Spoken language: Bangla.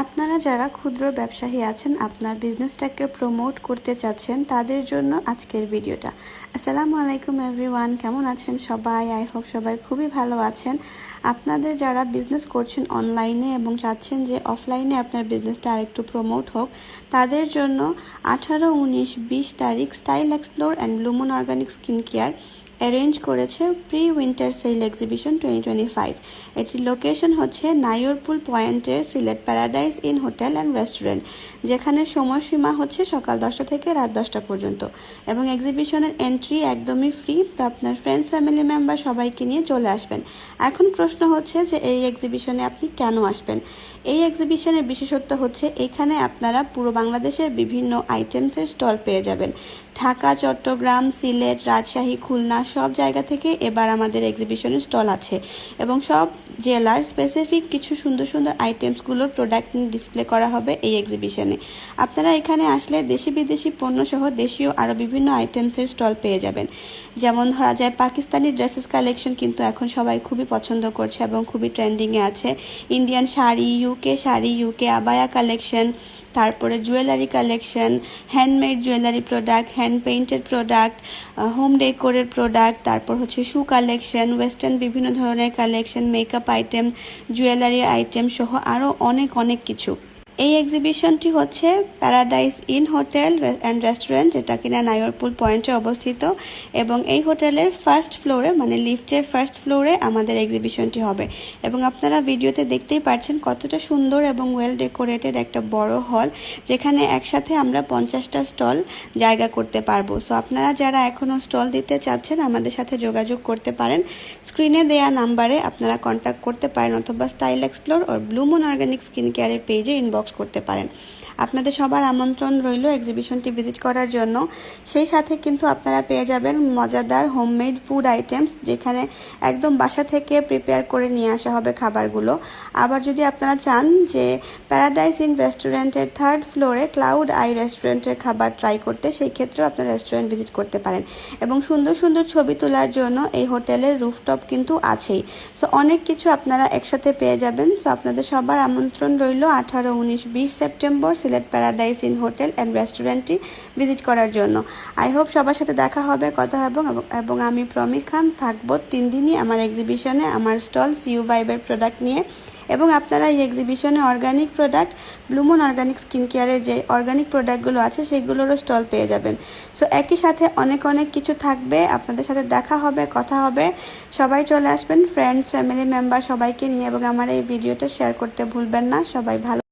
আপনারা যারা ক্ষুদ্র ব্যবসায়ী আছেন, আপনার বিজনেসটাকে প্রমোট করতে চাচ্ছেন, তাদের জন্য আজকের ভিডিওটা। আসসালামু আলাইকুম এভরিওয়ান, কেমন আছেন সবাই? আই হোপ সবাই খুবই ভালো আছেন। আপনাদের যারা বিজনেস করছেন অনলাইনে এবং চাচ্ছেন যে অফলাইনে আপনার বিজনেসটা আরেকটু প্রমোট হোক, তাদের জন্য 18, 19, 20 তারিখ style explore and blue Moon organic skin care arrange করেছে প্রি উইন্টার সেল এক্সিবিশন 2025। এটির লোকেশন হচ্ছে নাইরপুল পয়েন্টের Sylhet Paradise Inn hotel and restaurant, যেখানে সময়সীমা হচ্ছে সকাল 10টা থেকে রাত 10টা পর্যন্ত এবং এক্সিবিশনের এন্ট্রি একদমই ফ্রি। তো আপনার ফ্রেন্ডস ফ্যামিলি মেম্বার সবাইকে নিয়ে চলে আসবেন। এখন প্রশ্ন হচ্ছে যে এই এক্সিবিশনে আপনি কেন আসবেন? এই এক্সিবিশনের বিশেষত্ব হচ্ছে এখানে আপনারা পুরো বাংলাদেশের বিভিন্ন আইটেমসের স্টল পেয়ে যাবেন। ঢাকা, চট্টগ্রাম, সিলেট, রাজশাহী, খুলনা সব জায়গা থেকে এবার আমাদের এক্সিবিশনের স্টল আছে এবং সব জেলার স্পেসিফিক কিছু সুন্দর সুন্দর আইটেমসগুলোর প্রোডাক্ট ডিসপ্লে করা হবে এই এক্সিবিশনে। আপনারা এখানে আসলে দেশি বিদেশি পণ্য সহ দেশীয় আরও বিভিন্ন আইটেমসের স্টল পেয়ে যাবেন। যেমন ধরা যায় পাকিস্তানি ড্রেসেস কালেকশন কিন্তু এখন সবাই খুবই পছন্দ করছে এবং খুবই ট্রেন্ডিংয়ে আছে। ইন্ডিয়ান শাড়ি, ইউকে আবায়া কালেকশন, তারপরে jewellery collection, handmade jewellery product, hand painted product, home ডেকোরের প্রোডাক্ট, তারপর হচ্ছে শু কালেকশন, ওয়েস্টার্ন বিভিন্ন ধরনের collection, makeup item, jewellery item সহ আরও অনেক কিছু। এই এক্সিবিশনটি হচ্ছে Paradise Inn hotel and restaurant, যেটা কিনা নাইরপুল পয়েন্টে অবস্থিত, এবং এই হোটেলের ফার্স্ট ফ্লোরে মানে লিফটের ফার্স্ট ফ্লোরে আমাদের এক্সিবিশনটি হবে। এবং আপনারা ভিডিওতে দেখতেই পাচ্ছেন কতটা সুন্দর এবং ওয়েল ডেকোরেটেড একটা বড় হল, যেখানে একসাথে আমরা 50টা স্টল জায়গা করতে পারবো। সো আপনারা যারা এখনও স্টল দিতে চাচ্ছেন আমাদের সাথে যোগাযোগ করতে পারেন। স্ক্রিনে দেয়া নাম্বারে আপনারা কন্ট্যাক্ট করতে পারেন অথবা স্টাইল এক্সপ্লোর ও ব্লু মুন অর্গানিক স্কিন কেয়ারের পেজে ইনবক্স করতে পারেন। আপনাদের সবার আমন্ত্রণ রইল এক্সিবিশনটি ভিজিট করার জন্য। সেই সাথে কিন্তু আপনারা পেয়ে যাবেন মজাদার হোমমেড ফুড আইটেমস, যেখানে একদম বাসা থেকে প্রিপেয়ার করে নিয়ে আসা হবে খাবারগুলো। আবার যদি আপনারা চান যে প্যারাডাইস ইন রেস্টুরেন্টের 3rd ফ্লোরে ক্লাউড আই রেস্টুরেন্টের খাবার ট্রাই করতে, সেই ক্ষেত্রেও আপনারা রেস্টুরেন্ট ভিজিট করতে পারেন। এবং সুন্দর সুন্দর ছবি তোলার জন্য এই হোটেলের রুফটপ কিন্তু আছেই। সো অনেক কিছু আপনারা একসাথে পেয়ে যাবেন। সো আপনাদের সবার আমন্ত্রণ রইল 18, 19, 20 September Sylhet Paradise Inn hotel and রেস্টুরেন্টটি ভিজিট করার জন্য। আই হোপ সবার সাথে দেখা হবে, কথা হবে। এবং আমি প্রমি খান থাকবো 3 দিনই আমার এক্সিবিশনে, আমার স্টল সিউ ভাইবের প্রোডাক্ট নিয়ে। এবং আপনারা এই এক্সিবিশনে organic product, Blue Moon organic skin কেয়ারের যে অর্গানিক প্রোডাক্টগুলো আছে সেগুলোরও স্টল পেয়ে যাবেন। সো একই সাথে অনেক কিছু থাকবে, আপনাদের সাথে দেখা হবে, কথা হবে। সবাই চলে আসবেন, ফ্রেন্ডস ফ্যামিলি মেম্বার সবাইকে নিয়ে, এবং আমার এই ভিডিওটা শেয়ার করতে ভুলবেন না। সবাই ভালো